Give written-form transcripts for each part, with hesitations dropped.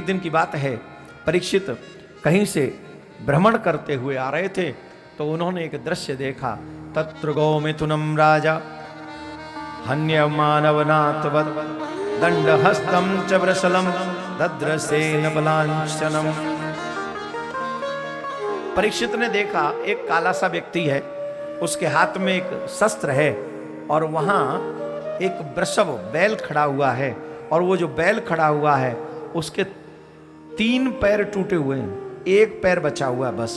दिन की बात है, परीक्षित कहीं से भ्रमण करते हुए आ रहे थे, तो उन्होंने एक दृश्य देखा। तत्र गौमिथुनम राजा हन्य मानवनाथवत् दंडहस्तं च वृषलं दद्रसेन बलांचनम। परीक्षित ने देखा एक काला सा व्यक्ति है, उसके हाथ में एक शस्त्र है और वहां एक वृषभ बैल खड़ा हुआ है, और वो जो बैल खड़ा हुआ है उसके 3 पैर टूटे हुए हैं, 1 पैर बचा हुआ है बस।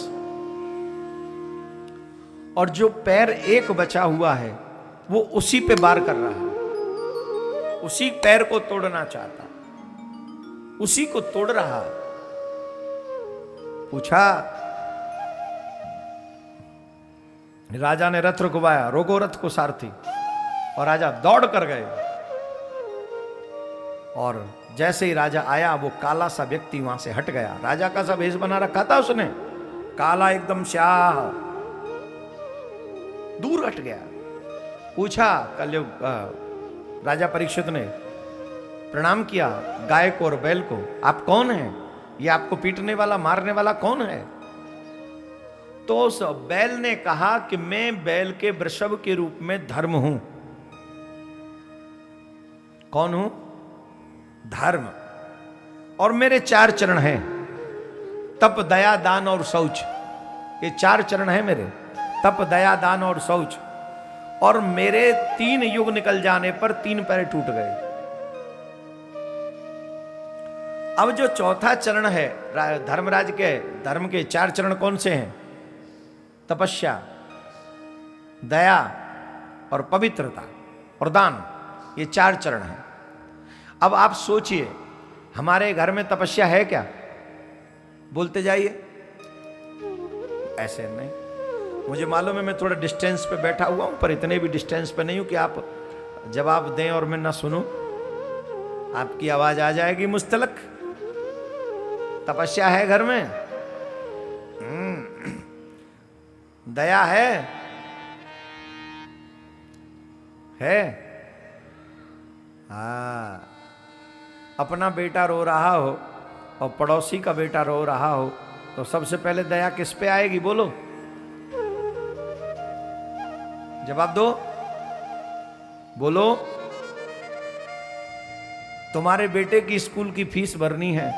और जो पैर 1 बचा हुआ है वो उसी पे वार कर रहा है, उसी पैर को तोड़ना चाहता, उसी को तोड़ रहा। पूछा, राजा ने रथ रुकवाया, रोको रथ को सारथी, और राजा दौड़ कर गए। और जैसे ही राजा आया वो काला सा व्यक्ति वहां से हट गया। राजा का सा भेष बना रखा था उसने, काला एकदम स्याह, दूर हट गया। पूछा कलयुग, राजा परीक्षित ने प्रणाम किया गाय को और बैल को, आप कौन हैं? ये आपको पीटने वाला मारने वाला कौन है? तो उस बैल ने कहा कि मैं बैल के वृषभ के रूप में धर्म हूं। कौन हूं? धर्म। और मेरे 4 चरण हैं, तप दया दान और शौच। ये 4 चरण हैं मेरे, तप दया दान और शौच। और मेरे 3 युग निकल जाने पर 3 पैर टूट गए। अब जो चौथा चरण है धर्मराज के, धर्म के 4 चरण कौन से हैं? तपस्या, दया और पवित्रता और दान, ये 4 चरण हैं। अब आप सोचिए, हमारे घर में तपस्या है क्या? बोलते जाइए। ऐसे नहीं, मुझे मालूम है मैं थोड़ा डिस्टेंस पे बैठा हुआ हूं, पर इतने भी डिस्टेंस पे नहीं हूं कि आप जवाब दें और मैं ना सुनूं। आपकी आवाज आ जाएगी मुस्तलक। तपस्या है घर में? दया है? हाँ। अपना बेटा रो रहा हो और पड़ोसी का बेटा रो रहा हो तो सबसे पहले दया किस पे आएगी? बोलो, जवाब दो, बोलो। तुम्हारे बेटे की स्कूल की फीस भरनी है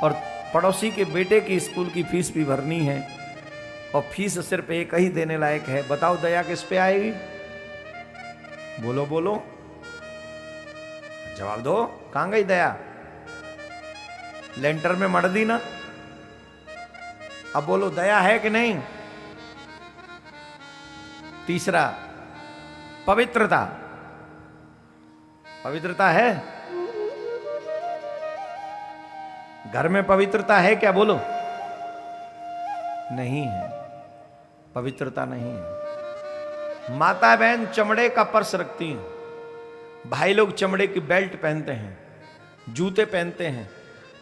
और पड़ोसी के बेटे की स्कूल की फीस भी भरनी है, और फीस सिर्फ एक ही देने लायक है। बताओ दया किस पे आएगी? बोलो बोलो, जवाब दो। कहां गई दया? लेंटर में मर दी ना। अब बोलो, दया है कि नहीं? तीसरा, पवित्रता। पवित्रता है? घर में पवित्रता है क्या? बोलो। नहीं है, पवित्रता नहीं है। माता बहन चमड़े का पर्स रखती हैं, भाई लोग चमड़े की बेल्ट पहनते हैं, जूते पहनते हैं।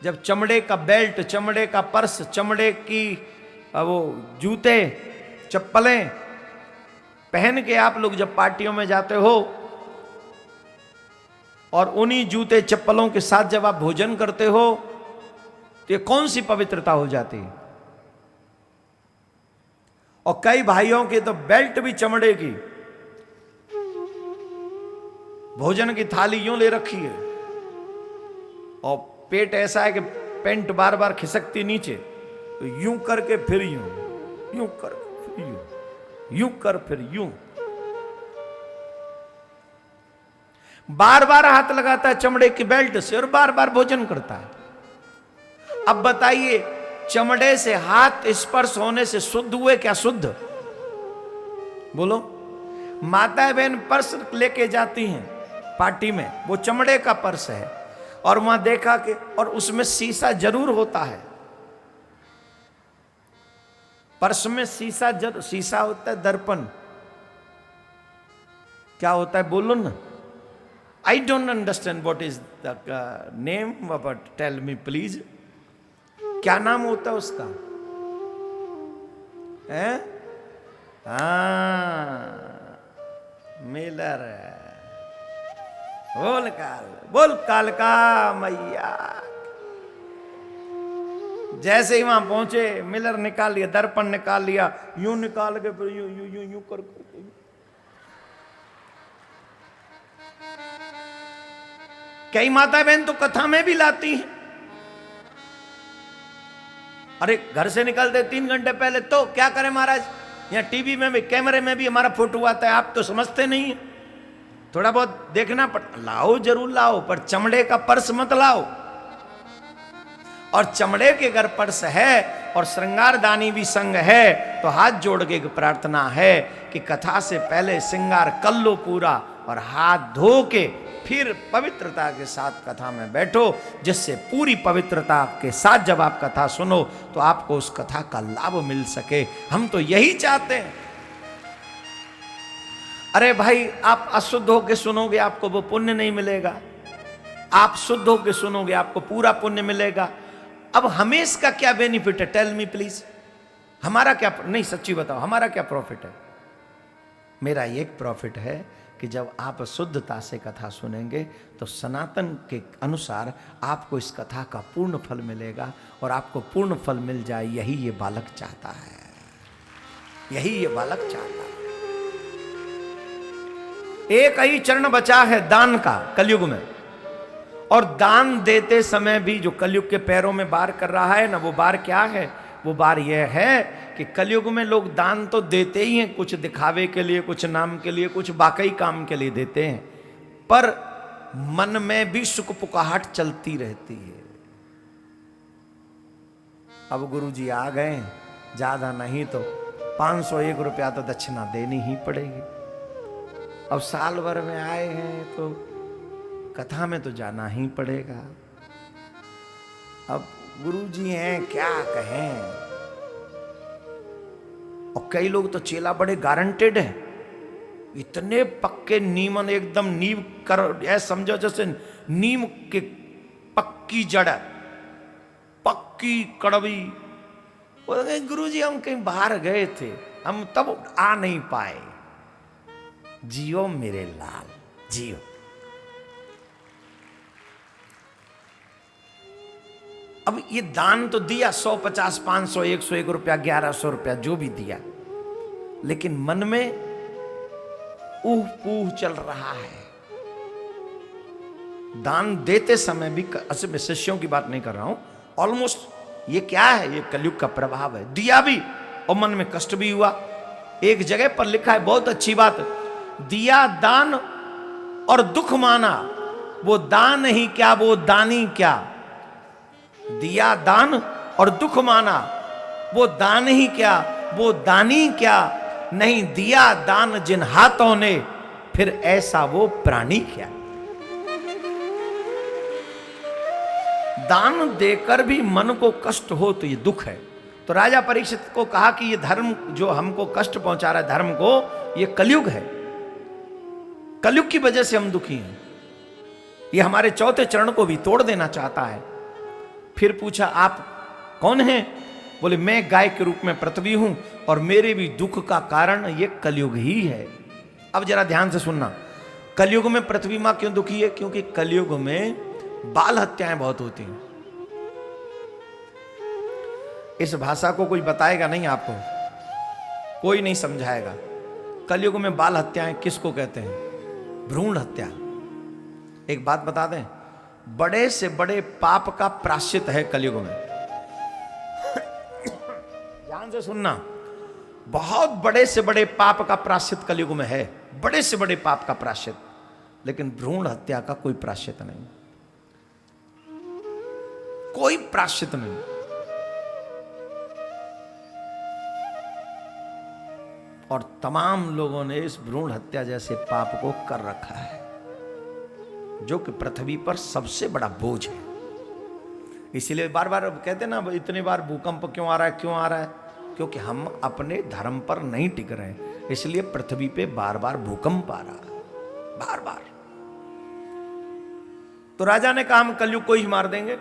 जब चमड़े का बेल्ट, चमड़े का पर्स, चमड़े की वो जूते, चप्पलें पहन के आप लोग जब पार्टियों में जाते हो और उन्हीं जूते चप्पलों के साथ जब आप भोजन करते हो, तो ये कौन सी पवित्रता हो जाती है? और कई भाइयों के तो बेल्ट भी चमड़े की, भोजन की थाली यूं ले रखी है और पेट ऐसा है कि पेंट बार बार खिसकती नीचे, तो यूं करके फिर यूं, यूं कर फिर यूं, यूं कर फिर यूं, बार बार हाथ लगाता है चमड़े की बेल्ट से और बार बार भोजन करता है। अब बताइए, चमड़े से हाथ स्पर्श होने से शुद्ध हुए क्या? शुद्ध? बोलो। माता बहन पर्स लेके जाती हैं पार्टी में, वो चमड़े का पर्स है, और वहां देखा कि और उसमें शीशा जरूर होता है। पर्स में शीशा होता है, दर्पण। क्या होता है? बोलो ना। I don't understand what is the name, but tell me please. क्या नाम होता है उसका? है? मिलर। बोल काल, बोल काल का मैया। जैसे ही वहां पहुंचे मिलर निकाल लिया, दर्पण निकाल लिया, यूं निकाल के फिर यूं यूं यूं यूं कर कई माता बहन तो कथा में भी लाती हैं। अरे घर से निकलते 3 घंटे पहले तो क्या करें महाराज, यहाँ टीवी में भी कैमरे में भी हमारा फोटो आता है, आप तो समझते नहीं है, थोड़ा बहुत देखना पड़, लाओ जरूर लाओ, पर चमड़े का पर्स मत लाओ। और चमड़े के अगर पर्स है और श्रृंगारदानी भी संग है तो हाथ जोड़ के प्रार्थना है कि कथा से पहले श्रृंगार कर लो पूरा और हाथ धो के फिर पवित्रता के साथ कथा में बैठो, जिससे पूरी पवित्रता के साथ जब आप कथा सुनो तो आपको उस कथा का लाभ मिल सके। हम तो यही चाहते हैं। अरे भाई, आप अशुद्ध होके सुनोगे आपको वो पुण्य नहीं मिलेगा, आप शुद्ध होके सुनोगे आपको पूरा पुण्य मिलेगा। अब हमें इसका क्या बेनिफिट है, टेल मी प्लीज, हमारा क्या, नहीं सच्ची बताओ हमारा क्या प्रॉफिट है? मेरा एक प्रॉफिट है कि जब आप शुद्धता से कथा सुनेंगे तो सनातन के अनुसार आपको इस कथा का पूर्ण फल मिलेगा, और आपको पूर्ण फल मिल जाए, यही ये बालक चाहता है, यही ये बालक चाहता है। एक ही चरण बचा है दान का कलयुग में, और दान देते समय भी जो कलयुग के पैरों में बार कर रहा है ना, वो बार क्या है? वो बार यह है कि कलयुग में लोग दान तो देते ही हैं, कुछ दिखावे के लिए, कुछ नाम के लिए, कुछ वाकई काम के लिए देते हैं, पर मन में भी सुख पुकाहट चलती रहती है। अब गुरुजी आ गए, ज्यादा नहीं तो 501 रुपया तो दक्षिणा देनी ही पड़ेगी। अब साल भर में आए हैं तो कथा में तो जाना ही पड़ेगा। अब गुरुजी हैं, क्या कहें। और कई लोग तो चेला बड़े गारंटेड हैं, इतने पक्के नीमन, एकदम नींव कर, ऐसा समझो जैसे नीम के पक्की जड़, पक्की कड़वी। बोले गुरुजी हम कहीं बाहर गए थे, हम तब आ नहीं पाए। जियो मेरे लाल, जियो। अब ये दान तो दिया, 100, 50, 500, 101 रुपया, 1100 रुपया, जो भी दिया, लेकिन मन में ऊह पूह चल रहा है। दान देते समय भी, असल में शिष्यों की बात नहीं कर रहा हूं, ऑलमोस्ट ये क्या है, ये कलयुग का प्रभाव है। दिया भी और मन में कष्ट भी हुआ। एक जगह पर लिखा है, बहुत अच्छी बात, दिया दान और दुख माना, वो दान ही क्या वो दानी क्या। दिया दान और दुख माना, वो दान ही क्या वो दानी क्या। नहीं दिया दान जिन हाथों ने, फिर ऐसा वो प्राणी क्या। दान देकर भी मन को कष्ट हो तो ये दुख है। तो राजा परीक्षित को कहा कि ये धर्म जो हमको कष्ट पहुंचा रहा है, धर्म को, ये कलयुग है, कलयुग की वजह से हम दुखी हैं। ये हमारे चौथे चरण को भी तोड़ देना चाहता है। फिर पूछा आप कौन हैं? बोले मैं गाय के रूप में पृथ्वी हूं और मेरे भी दुख का कारण ये कलयुग ही है। अब जरा ध्यान से सुनना, कलयुग में पृथ्वी मां क्यों दुखी है? क्योंकि कलयुग में बाल हत्याएं बहुत होती हैं। इस भाषा को कोई बताएगा नहीं आपको, कोई नहीं समझाएगा। कलयुग में बाल हत्याएं किसको कहते हैं? भ्रूण हत्या। एक बात बता दें, बड़े से बड़े पाप का प्रायश्चित है कलयुग में। ध्यान से सुनना, बहुत बड़े से बड़े पाप का प्रायश्चित कलयुग में है, बड़े से बड़े पाप का प्रायश्चित, लेकिन भ्रूण हत्या का कोई प्रायश्चित नहीं, कोई प्रायश्चित नहीं। और तमाम लोगों ने इस भ्रूण हत्या जैसे पाप को कर रखा है, जो कि पृथ्वी पर सबसे बड़ा बोझ है। इसीलिए बार बार कहते ना, इतने बार भूकंप क्यों आ रहा है, क्यों आ रहा है? क्योंकि हम अपने धर्म पर नहीं टिक रहे हैं, इसलिए पृथ्वी पे बार बार भूकंप आ रहा है, बार बार। तो राजा ने कहा हम कलयुग को ही मार देंगे,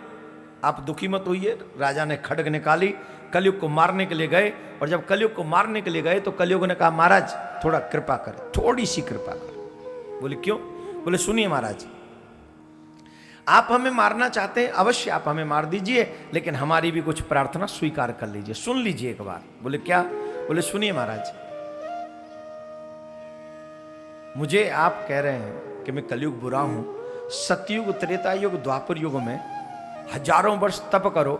आप दुखी मत होइए। राजा ने खड्ग निकाली, कलयुग को मारने के लिए गए, और जब कलयुग को मारने के लिए गए तो कलयुग ने कहा महाराज थोड़ा कृपा करें, थोड़ी सी कृपा करें। बोले क्यों? बोले सुनिए महाराज, आप हमें मारना चाहते हैं, अवश्य आप हमें मार दीजिए, लेकिन हमारी भी कुछ प्रार्थना स्वीकार कर लीजिए, सुन लीजिए एक बार। बोले क्या? बोले सुनिए महाराज, मुझे आप कह रहे हैं कि मैं कलयुग बुरा हूं, सतयुग, त्रेता युग, द्वापर युग में हजारों वर्ष तप करो,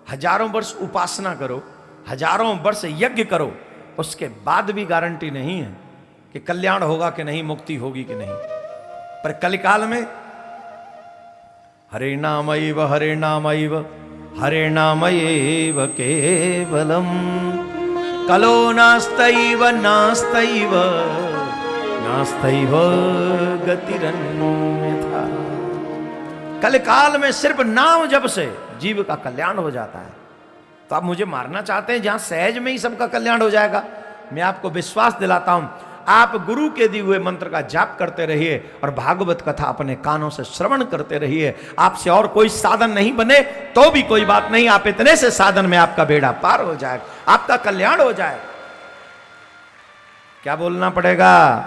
हजारों वर्ष उपासना करो, हजारों वर्ष यज्ञ करो, उसके बाद भी गारंटी नहीं है कि कल्याण होगा कि नहीं, मुक्ति होगी कि नहीं। पर कलिकाल में हरे नामैव हरे नामैव हरे नामैव केवलम कलो नास्तैव नास्तैव नास्तैव गतिरन्यथा। कलिकाल में सिर्फ नाम जप से जीव का कल्याण हो जाता है। तो आप मुझे मारना चाहते हैं जहां सहज में ही सबका कल्याण हो जाएगा। मैं आपको विश्वास दिलाता हूं, आप गुरु के दिए हुए मंत्र का जाप करते रहिए और भागवत कथा अपने कानों से श्रवण करते रहिए। आपसे और कोई साधन नहीं बने तो भी कोई बात नहीं, आप इतने से साधन में आपका बेड़ा पार हो जाएगा, आपका कल्याण हो जाएगा। क्या बोलना पड़ेगा?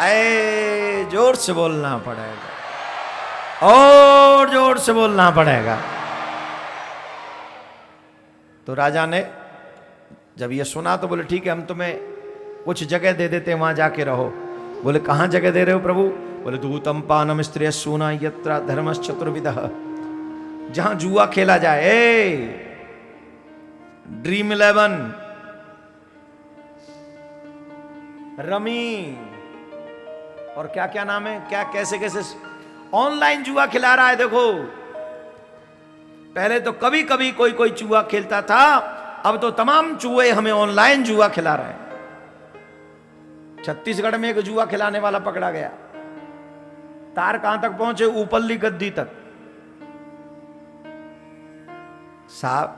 ऐ जोर से बोलना पड़ेगा, और जोर से बोलना पड़ेगा। तो राजा ने जब ये सुना तो बोले ठीक है, हम तुम्हें कुछ जगह दे देते हैं, वहां जाके रहो। बोले कहां जगह दे रहे हो प्रभु? बोले दूतम पानम स्त्रिय सूना यत्र धर्मश्चतुर्विदः, जहां जुआ खेला जाए, ड्रीम 11, रमी, और क्या क्या नाम है, क्या कैसे कैसे ऑनलाइन जुआ खिला रहा है। देखो पहले तो कभी कभी कोई कोई जुआ खेलता था, अब तो तमाम जुए हमें ऑनलाइन जुआ खिला रहे हैं। छत्तीसगढ़ में एक जुआ खिलाने वाला पकड़ा गया, तार कहां तक पहुंचे? ऊपरली गद्दी तक। साहब,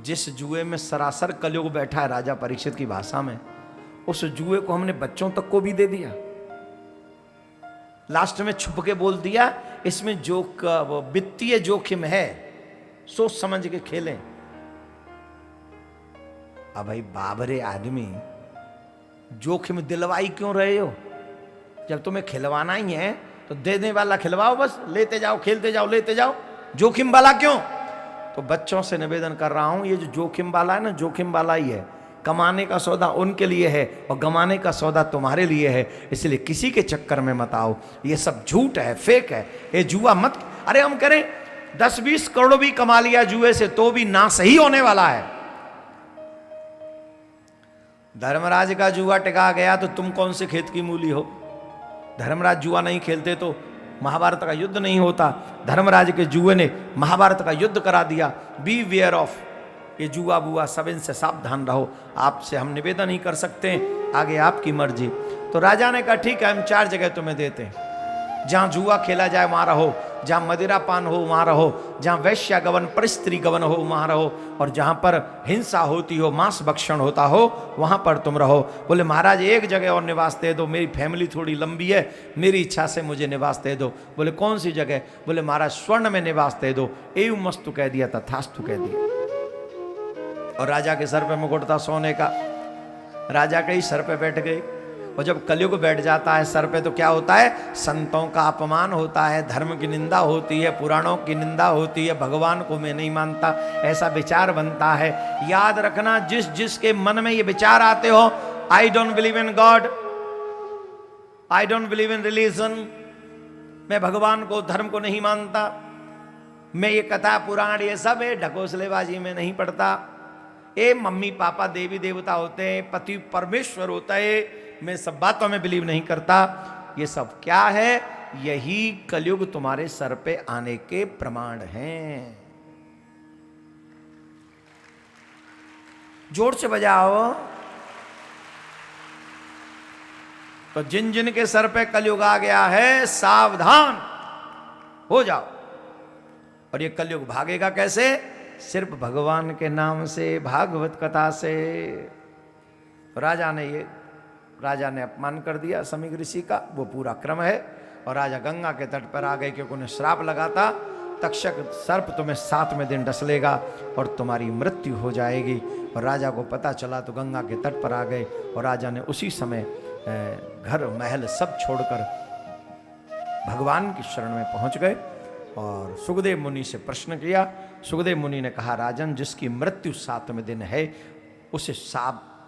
जिस जुए में सरासर कलयुग बैठा है, राजा परीक्षित की भाषा में, उस जुए को हमने बच्चों तक को भी दे दिया। लास्ट में छुप के बोल दिया इसमें जो वित्तीय जोखिम है, सोच समझ के खेलें। अब भाई बाबरे आदमी, जोखिम दिलवाई क्यों रहे हो? जब तुम्हें खिलवाना ही है तो देने वाला खिलवाओ, बस लेते जाओ, खेलते जाओ, लेते जाओ, जोखिम वाला क्यों? तो बच्चों से निवेदन कर रहा हूं, ये जो जोखिम वाला है ना, जोखिम वाला ही है। कमाने का सौदा उनके लिए है और गमाने का सौदा तुम्हारे लिए है, इसलिए किसी के चक्कर में मत आओ। ये सब झूठ है, फेक है, ये जुआ मत। अरे हम करें 10-20 करोड़ भी कमा लिया जुए से तो भी ना सही होने वाला है। धर्मराज का जुआ टिका गया तो तुम कौन से खेत की मूली हो? धर्मराज जुआ नहीं खेलते तो महाभारत का युद्ध नहीं होता। धर्मराज के जुए ने महाभारत का युद्ध करा दिया। बी वेयर ऑफ, ये जुआ बुआ सब इनसे सावधान रहो। आपसे हम निवेदन ही कर सकते हैं, आगे आपकी मर्जी। तो राजा ने कहा ठीक है, हम 4 जगह तुम्हें देते हैं, जहां जुआ खेला जाए वहां रहो, जहां मदिरा पान हो वहां रहो, जहां वैश्या गवन पर स्त्री गवन हो वहां रहो, और जहां पर हिंसा होती हो, मांस भक्षण होता हो, वहां पर तुम रहो। बोले महाराज एक जगह और निवास दे दो, मेरी फैमिली थोड़ी लंबी है, मेरी इच्छा से मुझे निवास दे दो। बोले कौन सी जगह? बोले महाराज स्वर्ण में निवास दे दो। एवं मस्तु कह दिया, तथास्तु कह दिया। और राजा के सर पे मुकुट था सोने का, राजा के ही सर पे बैठ गए। और जब कलयुग बैठ जाता है सर पे तो क्या होता है? संतों का अपमान होता है, धर्म की निंदा होती है, पुराणों की निंदा होती है, भगवान को मैं नहीं मानता, ऐसा विचार बनता है। याद रखना, जिस जिसके मन में ये विचार आते हो, I don't believe in God, I don't believe in religion, मैं भगवान को, धर्म को नहीं मानता, मैं ये कथा पुराण ये सब है ढकोसलेबाजी में नहीं पढ़ता, ए मम्मी पापा देवी देवता होते हैं, पति परमेश्वर होता है, मैं सब बातों में बिलीव नहीं करता। ये सब क्या है? यही कलयुग तुम्हारे सर पे आने के प्रमाण हैं। जोर से बजाओ। तो जिन जिन के सर पे कलयुग आ गया है, सावधान हो जाओ। और ये कलयुग भागेगा कैसे? सिर्फ भगवान के नाम से, भागवत कथा से। राजा ने अपमान कर दिया समीक ऋषि का, वो पूरा क्रम है। और राजा गंगा के तट पर आ गए, क्योंकि उन्हें श्राप लगा था, तक्षक सर्प तुम्हें 7वें दिन डस लेगा और तुम्हारी मृत्यु हो जाएगी। और राजा को पता चला तो गंगा के तट पर आ गए, और राजा ने उसी समय घर महल सब छोड़कर भगवान की शरण में पहुंच गए और सुखदेव मुनि से प्रश्न किया। सुखदेव मुनि ने कहा, राजन, जिसकी मृत्यु 7वें दिन है उसे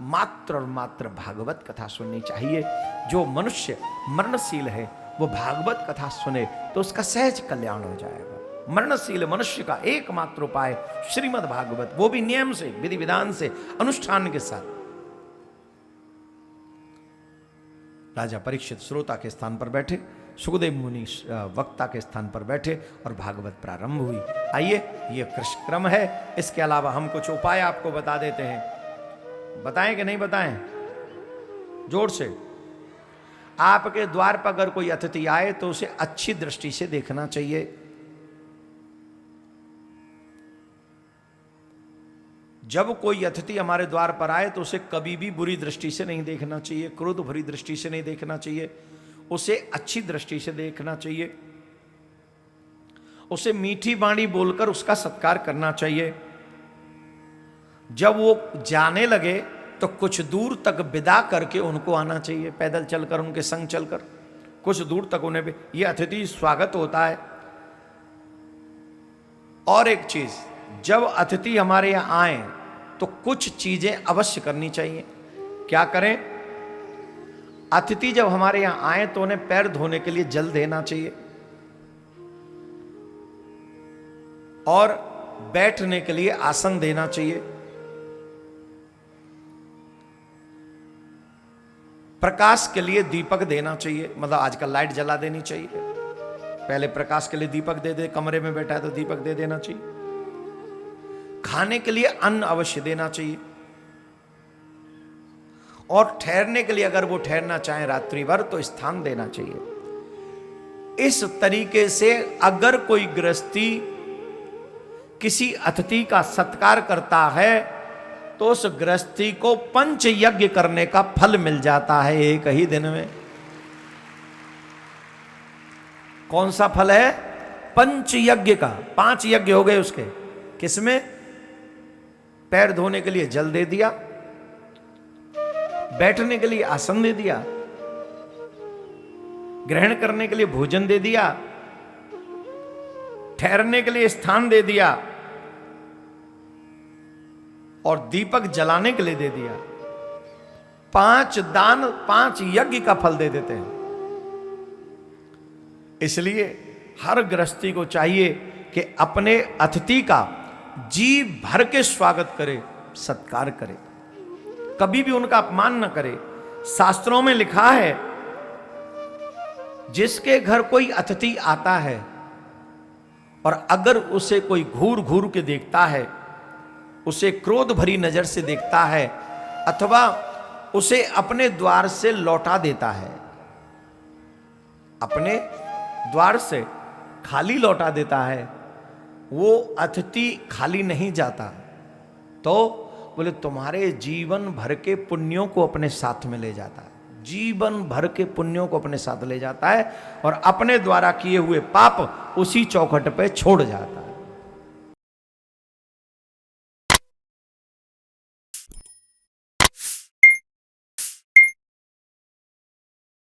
मात्र और मात्र भागवत कथा सुननी चाहिए। जो मनुष्य मरणशील है वो भागवत कथा सुने तो उसका सहज कल्याण हो जाएगा। मरणशील मनुष्य का एकमात्र उपाय श्रीमद् भागवत, वो भी नियम से, विधि विधान से, अनुष्ठान के साथ। राजा परीक्षित श्रोता के स्थान पर बैठे, सुखदेव मुनि वक्ता के स्थान पर बैठे और भागवत प्रारंभ हुई। आइए, ये कृष्ण क्रम है। इसके अलावा हम कुछ उपाय आपको बता देते हैं। बताएं कि नहीं बताएं? जोर से। आपके द्वार पर अगर कोई अतिथि आए तो उसे अच्छी दृष्टि से देखना चाहिए। जब कोई अतिथि हमारे द्वार पर आए तो उसे कभी भी बुरी दृष्टि से नहीं देखना चाहिए, क्रोध भरी दृष्टि से नहीं देखना चाहिए, उसे अच्छी दृष्टि से देखना चाहिए। उसे मीठी बाणी बोलकर उसका सत्कार करना चाहिए। जब वो जाने लगे तो कुछ दूर तक विदा करके उनको आना चाहिए, पैदल चलकर, उनके संग चलकर कुछ दूर तक उन्हें भी, ये अतिथि स्वागत होता है। और एक चीज, जब अतिथि हमारे यहां आए तो कुछ चीजें अवश्य करनी चाहिए। क्या करें? अतिथि जब हमारे यहां आए तो उन्हें पैर धोने के लिए जल देना चाहिए और बैठने के लिए आसन देना चाहिए। प्रकाश के लिए दीपक देना चाहिए, मतलब आजकल लाइट जला देनी चाहिए। पहले प्रकाश के लिए दीपक दे दे, कमरे में बैठा है तो दीपक दे देना चाहिए। खाने के लिए अन्न अवश्य देना चाहिए और ठहरने के लिए, अगर वो ठहरना चाहे रात्रि भर, तो स्थान देना चाहिए। इस तरीके से अगर कोई गृहस्थी किसी अतिथि का सत्कार करता है तो उस गृहस्थी को 5 यज्ञ करने का फल मिल जाता है एक ही दिन में। कौन सा फल है? 5 यज्ञ का। 5 यज्ञ हो गए उसके। किसमें? पैर धोने के लिए जल दे दिया, बैठने के लिए आसन दे दिया, ग्रहण करने के लिए भोजन दे दिया, ठहरने के लिए स्थान दे दिया और दीपक जलाने के लिए दे दिया। 5 दान, 5 यज्ञ का फल दे देते हैं। इसलिए हर गृहस्थी को चाहिए कि अपने अतिथि का जी भर के स्वागत करे, सत्कार करे, कभी भी उनका अपमान न करे। शास्त्रों में लिखा है, जिसके घर कोई अतिथि आता है और अगर उसे कोई घूर घूर के देखता है, उसे क्रोध भरी नजर से देखता है अथवा उसे अपने द्वार से लौटा देता है, अपने द्वार से खाली लौटा देता है, वो अतिथि खाली नहीं जाता, तो बोले तुम्हारे जीवन भर के पुण्यों को अपने साथ में ले जाता है। जीवन भर के पुण्यों को अपने साथ ले जाता है और अपने द्वारा किए हुए पाप उसी चौखट पे छोड़ जाता है।